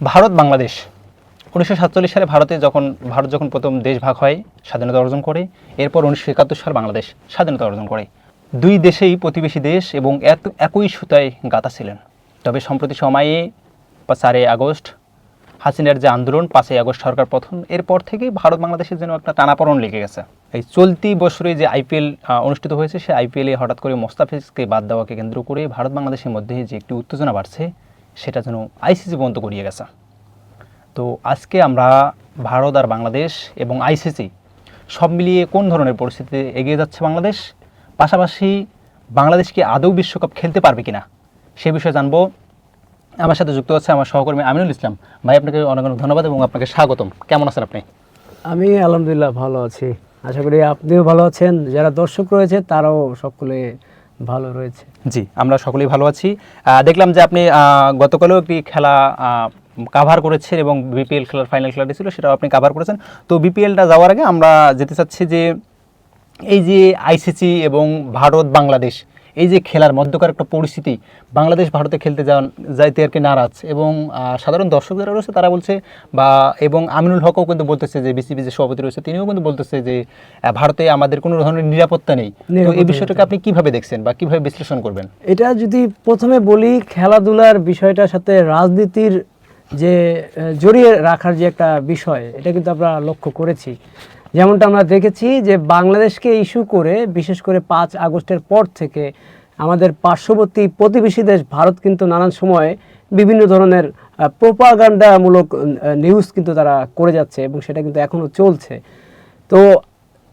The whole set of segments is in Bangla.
ভারত বাংলাদেশ 1947 সালে ভারত যখন প্রথম দেশ ভাগ হয়, স্বাধীনতা অর্জন করে, এরপর 1971 সাল বাংলাদেশ স্বাধীনতা অর্জন করে। দুই দেশেই প্রতিবেশী দেশ এবং একই সুতায় গাঁথা ছিলেন। তবে সম্প্রতি সময়ে 4 আগস্ট হাসিনার যে আন্দোলন, 5 আগস্ট সরকার পতন, এরপর থেকে ভারত বাংলাদেশের জন্য একটা টানাপড়ন লেগে গেছে। এই চলতি বছরে যে আইপিএল অনুষ্ঠিত হয়েছে, সেই আইপিএলে হঠাৎ করে মোস্তাফিজকে বাদ দেওয়াকে কেন্দ্র করে ভারত বাংলাদেশের মধ্যে যে একটি উত্তেজনা বাড়ছে, সেটা যেন আইসিসি পর্যন্ত গড়িয়ে গেছে। তো আজকে আমরা ভারত আর বাংলাদেশ এবং আইসিসি সব মিলিয়ে কোন ধরনের পরিস্থিতিতে এগিয়ে যাচ্ছে বাংলাদেশ, পাশাপাশি বাংলাদেশ কি আদৌ বিশ্বকাপ খেলতে পারবে কিনা সে বিষয়ে জানবো। আমার সাথে যুক্ত আছে আমার সহকর্মী আমিনুল ইসলাম। ভাই, আপনাকে অনেক অনেক ধন্যবাদ এবং আপনাকে স্বাগতম। কেমন আছেন আপনি? আমি আলহামদুলিল্লাহ ভালো আছি, আশা করি আপনিও ভালো আছেন, যারা দর্শক রয়েছে তারাও সকলে ভালো রয়েছে। জি, আমরা সকলেই ভালো আছি। দেখলাম যে আপনি গতকালও একটি খেলা কাভার করেছেন এবং বিপিএল খেলার ফাইনাল খেলাটি ছিল, সেটাও আপনি কাভার করেছেন। তো বিপিএলটা যাওয়ার আগে আমরা যেতে চাচ্ছি যে এই যে আইসিসি এবং ভারত বাংলাদেশ এই যে খেলার মধ্যকার একটা পরিস্থিতি, বাংলাদেশ ভারতে খেলতে যাইতে আর কি নারাজ, এবং সাধারণ দর্শক যারা রয়েছে তারা বলছে এবং আমিনুল হকও কিন্তু বলতেছে, যে বিসিবি যে সভাপতি রয়েছে তিনিও কিন্তু বলতেছে যে ভারতে আমাদের কোনো ধরনের নিরাপত্তা নেই। তো এই বিষয়টাকে আপনি কিভাবে দেখছেন বা কিভাবে বিশ্লেষণ করবেন? এটা যদি প্রথমে বলি, খেলাধুলার বিষয়টার সাথে রাজনীতির যে জড়িয়ে রাখার যে একটা বিষয়, এটা কিন্তু আমরা লক্ষ্য করেছি। যেমনটা আমরা দেখেছি যে বাংলাদেশকে ইস্যু করে, বিশেষ করে 5 আগস্টের পর থেকে আমাদের পার্শ্ববর্তী প্রতিবেশী দেশ ভারত কিন্তু নানান সময়ে বিভিন্ন ধরনের প্রোপাগান্ডামূলক নিউজ কিন্তু তারা করে যাচ্ছে, এবং সেটা কিন্তু এখনও চলছে। তো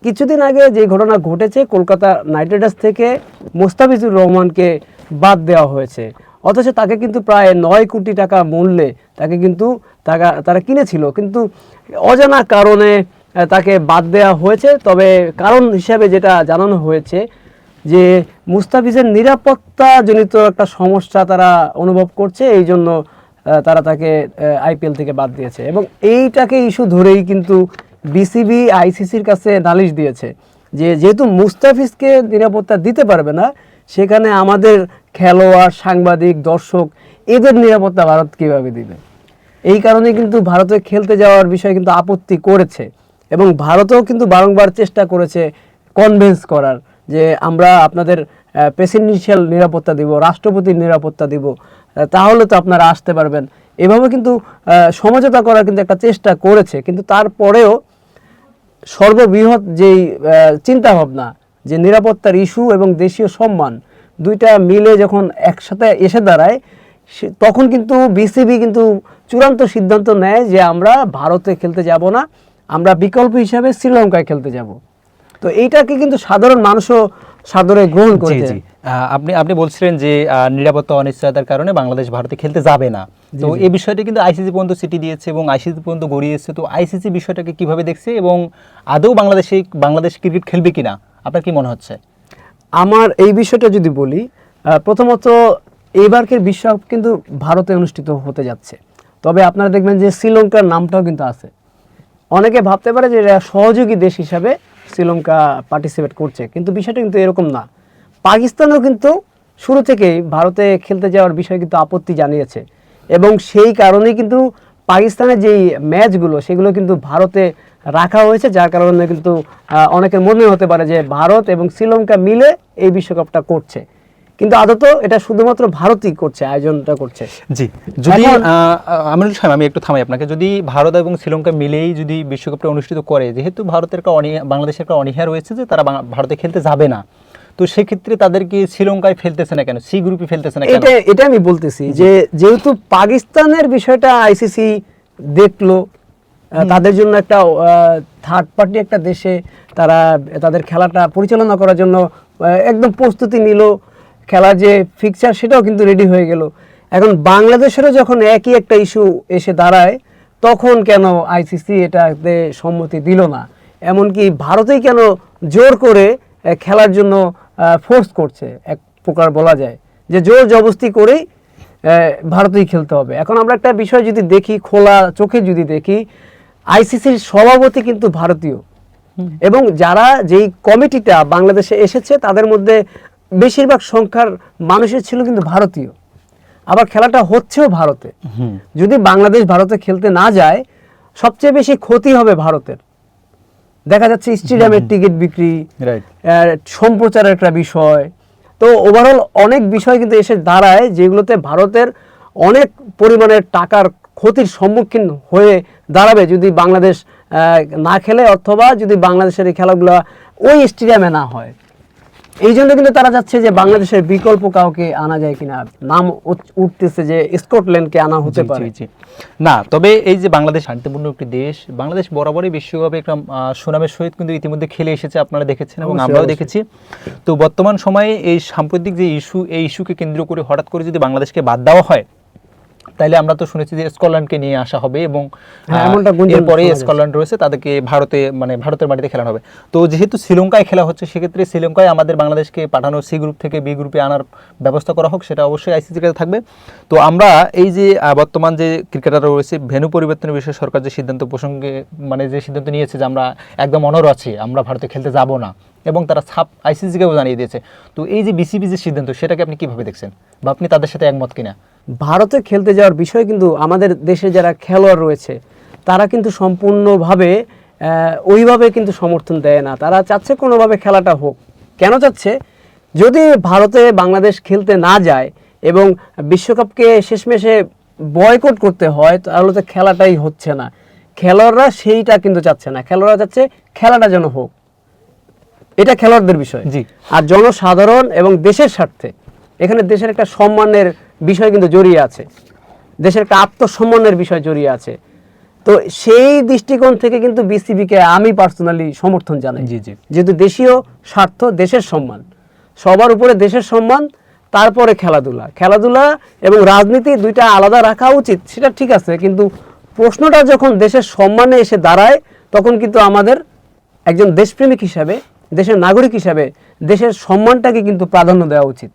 কিছুদিন আগে যে ঘটনা ঘটেছে, কলকাতা নাইট রাইডার্স থেকে মোস্তাফিজুর রহমানকে বাদ দেওয়া হয়েছে, অথচ তাকে কিন্তু প্রায় 9 কোটি টাকা মূল্যে তাকে কিন্তু তারা কিনেছিল, কিন্তু অজানা কারণে তাকে বাদ দেওয়া হয়েছে। তবে কারণ হিসাবে যেটা জানানো হয়েছে যে মুস্তাফিজের নিরাপত্তাজনিত একটা সমস্যা তারা অনুভব করছে, এই জন্য তারা তাকে আইপিএল থেকে বাদ দিয়েছে, এবং এইটাকে ইস্যু ধরেই কিন্তু বিসিবি আইসিসির কাছে নালিশ দিয়েছে যে যেহেতু মুস্তাফিজকে নিরাপত্তা দিতে পারবে না, সেখানে আমাদের খেলোয়াড়, সাংবাদিক, দর্শক এদের নিরাপত্তা ভারত কীভাবে দিবে। এই কারণে কিন্তু ভারতে খেলতে যাওয়ার বিষয়ে কিন্তু আপত্তি করেছে, এবং ভারতও কিন্তু বারংবার চেষ্টা করেছে কনভিন্স করার যে আমরা আপনাদের প্রেসিডেন্সিয়াল নিরাপত্তা দিব, রাষ্ট্রপতির নিরাপত্তা দিব, তাহলে তো আপনারা আসতে পারবেন। এভাবে কিন্তু সমঝোতা করার কিন্তু একটা চেষ্টা করেছে, কিন্তু তারপরেও সর্ববৃহৎ যেই চিন্তাভাবনা যে নিরাপত্তার ইস্যু এবং দেশীয় সম্মান, দুইটা মিলে যখন একসাথে এসে দাঁড়ায়, তখন কিন্তু বিসিবি কিন্তু চূড়ান্ত সিদ্ধান্ত নেয় যে আমরা ভারতে খেলতে যাব না, আমরা বিকল্প হিসাবে শ্রীলঙ্কায় খেলতে যাব। তো এইটাকে কিন্তু সাধারণ মানুষও সাদরে গ্রহণ করেছে। আপনি বলছিলেন যে নিরাপত্তা অনিশ্চয়তার কারণে বাংলাদেশ ভারতে খেলতে যাবে না। তো এই বিষয়টি কিন্তু আইসিসি পর্যন্ত চিঠি দিয়েছে এবং আইসিসি পর্যন্ত গড়িয়েছে। তো আইসিসি বিষয়টাকে কিভাবে দেখছে এবং আদৌ বাংলাদেশ ক্রিকেট খেলবে কিনা আপনার কি মনে হচ্ছে? আমার এই বিষয়টা যদি বলি, প্রথমত এবারকের বিশ্বকাপ কিন্তু ভারতে অনুষ্ঠিত হতে যাচ্ছে, তবে আপনারা দেখবেন যে শ্রীলঙ্কার নামটাও কিন্তু আছে। অনেকে ভাবতে পারে যে এরা সহযোগী দেশ হিসাবে শ্রীলঙ্কা পার্টিসিপেট করছে, কিন্তু বিষয়টা কিন্তু এরকম না। পাকিস্তানও কিন্তু শুরু থেকেই ভারতে খেলতে যাওয়ার বিষয়ে কিন্তু আপত্তি জানিয়েছে, এবং সেই কারণেই কিন্তু পাকিস্তানের যেই ম্যাচগুলো সেগুলো কিন্তু ভারতে রাখা হয়েছে, যার কারণে কিন্তু অনেকের মনে হতে পারে যে ভারত এবং শ্রীলঙ্কা মিলে এই বিশ্বকাপটা করছে, কিন্তু আদত এটা শুধুমাত্র ভারতই করছে, আয়োজনটা করছে। জি, যদি আমিনুল সাহেব, আমি একটু থামাই আপনাকে। যদি ভারত এবং শ্রীলঙ্কা মিলেই যদি বিশ্বকাপটা অনুষ্ঠিত করে, যেহেতু বাংলাদেশের একটা অনীহা রয়েছে যে তারা ভারতে খেলতে যাবে না, তো সেক্ষেত্রে তাদেরকে শ্রীলঙ্কায় ফেলতেছে না কেন, সি গ্রুপে ফেলতেছে না কেন? এটা আমি বলতেছি যে যেহেতু পাকিস্তানের বিষয়টা আইসিসি দেখলো, তাদের জন্য একটা থার্ড পার্টি একটা দেশে তারা তাদের খেলাটা পরিচালনা করার জন্য একদম প্রস্তুতি নিল, খেলার যে ফিক্সার সেটাও কিন্তু রেডি হয়ে গেল। এখন বাংলাদেশেরও যখন একই একটা ইস্যু এসে দাঁড়ায়, তখন কেন আইসিসি এটাতে সম্মতি দিল না? এমনকি ভারতেই কেন জোর করে খেলার জন্য ফোর্স করছে, এক প্রকার বলা যায় যে জোর জবরদস্তি করেই ভারতেই খেলতে হবে। এখন আমরা একটা বিষয় যদি দেখি, খোলা চোখে যদি দেখি, আইসিসির সভাপতি কিন্তু ভারতীয়, এবং যারা যেই কমিটিটা বাংলাদেশে এসেছে তাদের মধ্যে বেশিরভাগ সংখ্যার মানুষের ছিল কিন্তু ভারতীয়। আবার খেলাটা হচ্ছেও ভারতে। যদি বাংলাদেশ ভারতে খেলতে না যায়, সবচেয়ে বেশি ক্ষতি হবে ভারতের। দেখা যাচ্ছে স্টেডিয়ামের টিকিট বিক্রি, রাইট, সম্প্রচারের একটা বিষয়, তো ওভারঅল অনেক বিষয় কিন্তু এসে দাঁড়ায় যেগুলোতে ভারতের অনেক পরিমাণের টাকার ক্ষতির সম্মুখীন হয়ে দাঁড়াবে যদি বাংলাদেশ না খেলে, অথবা যদি বাংলাদেশের এই খেলাগুলো ওই স্টেডিয়ামে না হয়। এই জন্য কিন্তু তারা যাচ্ছে যে বাংলাদেশের বিকল্প কাউকে আনা যায় কিনা, নাম উঠতেছে যে স্কটল্যান্ডকে আনা হতে পারে। না, তবে এই যে বাংলাদেশ শান্তিপূর্ণ একটি দেশ, বাংলাদেশ বরাবরই বিশ্বকাপে একটা সুনামের সহিত কিন্তু ইতিমধ্যে খেলে এসেছে, আপনারা দেখেছেন এবং আমরাও দেখেছি। তো বর্তমান সময়ে এই সাম্প্রতিক যে ইস্যু, এই ইস্যুকে কেন্দ্র করে হঠাৎ করে যদি বাংলাদেশকে বাদ দেওয়া হয়, তাইলে আমরা তো শুনেছি যে স্কটল্যান্ডকে নিয়ে আসা হবে এবং এরপরে স্কটল্যান্ড রয়েছে, তাদেরকে ভারতের মাটিতে খেলানো হবে। তো যেহেতু শ্রীলঙ্কায় খেলা হচ্ছে, সেক্ষেত্রে শ্রীলঙ্কায় আমাদের বাংলাদেশকে পাঠানো, সি গ্রুপ থেকে বি গ্রুপে আনার ব্যবস্থা করা হোক, সেটা অবশ্যই আইসিসির কাছে থাকবে। তো আমরা এই যে বর্তমান যে ক্রিকেটাররা রয়েছে, ভেন্যু পরিবর্তনের বিষয়ে সরকার যে সিদ্ধান্ত প্রসঙ্গে যে সিদ্ধান্ত নিয়েছে যে আমরা একদম অনড় আছি, আমরা ভারতে খেলতে যাব না, এবং তারা ছাপ আইসিসিকেও জানিয়ে দিয়েছে। তো এই যে বিসিবি যে সিদ্ধান্ত, সেটাকে আপনি কিভাবে দেখছেন, বা আপনি তাদের সাথে একমত কিনা? ভারতে খেলতে যাওয়ার বিষয় কিন্তু আমাদের দেশে যারা খেলোয়াড় রয়েছে তারা কিন্তু সম্পূর্ণভাবে ওইভাবে কিন্তু সমর্থন দেয় না। তারা চাচ্ছে কোনোভাবে খেলাটা হোক। কেন চাচ্ছে? যদি ভারতে বাংলাদেশ খেলতে না যায় এবং বিশ্বকাপকে শেষমেশে বয়কট করতে হয়, তাহলে তো খেলাটাই হচ্ছে না। খেলোয়াড়রা সেইটা কিন্তু চাচ্ছে না, খেলোয়াড়রা চাচ্ছে খেলাটা যেন হোক। এটা খেলোয়াড়দের বিষয়। জি। আর জনসাধারণ এবং দেশের স্বার্থে, এখানে দেশের একটা সম্মানের বিষয় কিন্তু জড়িয়ে আছে, দেশের একটা আত্মসম্মানের বিষয় জড়িয়ে আছে। তো সেই দৃষ্টিকোণ থেকে কিন্তু বিসিবিকে আমি পার্সোনালি সমর্থন জানাই। জি জি। যেহেতু দেশীয় স্বার্থ, দেশের সম্মান, সবার উপরে দেশের সম্মান, তারপরে খেলাধুলা এবং রাজনীতি দুইটা আলাদা রাখা উচিত, সেটা ঠিক আছে। কিন্তু প্রশ্নটা যখন দেশের সম্মানে এসে দাঁড়ায়, তখন কিন্তু আমাদের একজন দেশপ্রেমিক হিসাবে, দেশের নাগরিক হিসাবে দেশের সম্মানটাকে কিন্তু প্রাধান্য দেওয়া উচিত।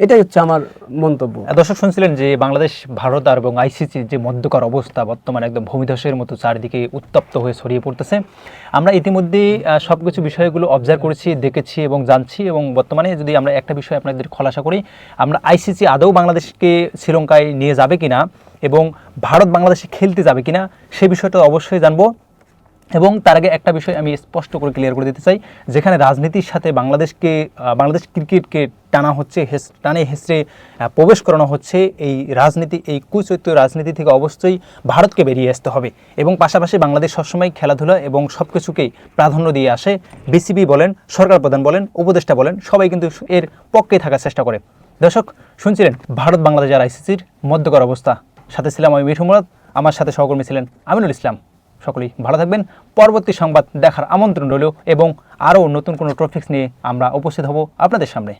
এটাই হচ্ছে আমার মন্তব্য। দর্শক শুনছিলেন যে বাংলাদেশ, ভারত আর এবং আইসিসির যে মধ্যকার অবস্থা বর্তমানে একদম ভূমিধসের মতো চারিদিকে উত্তপ্ত হয়ে ছড়িয়ে পড়তেছে। আমরা ইতিমধ্যেই সব কিছু বিষয়গুলো অবজার্ভ করেছি, দেখেছি এবং জানছি। এবং বর্তমানে যদি আমরা একটা বিষয় আপনাদের খোলাসা করি, আমরা আইসিসি আদৌ বাংলাদেশকে শ্রীলঙ্কায় নিয়ে যাবে কিনা এবং ভারত বাংলাদেশে খেলতে যাবে কিনা, সে বিষয়টা অবশ্যই জানবো। এবং তার আগে একটা বিষয় আমি স্পষ্ট করে ক্লিয়ার করে দিতে চাই, যেখানে রাজনীতির সাথে বাংলাদেশ ক্রিকেটকে টানা হচ্ছে, টানে হেসড়ে প্রবেশ করানো হচ্ছে, এই রাজনীতি, এই কুচরিত্র রাজনীতি থেকে অবশ্যই ভারতকে বেরিয়ে আসতে হবে। এবং পাশাপাশি বাংলাদেশ সবসময় খেলাধুলা এবং সব কিছুকেই প্রাধান্য দিয়ে আসে। বিসিবি বলেন, সরকার প্রধান বলেন, উপদেষ্টা বলেন, সবাই কিন্তু এর পক্ষে থাকার চেষ্টা করে। দর্শক শুনছিলেন ভারত বাংলাদেশ আর আইসিসির মধ্যকার অবস্থা। সাথে ছিলাম আমি মিঠু মুরাদ, আমার সাথে সহকর্মী ছিলেন আমিনুল ইসলাম। সকলেই ভালো থাকবেন। পরবর্তী সংবাদ দেখার আমন্ত্রণ রইল এবং আরও নতুন কোনো টপিকস নিয়ে আমরা উপস্থিত হব আপনাদের সামনে।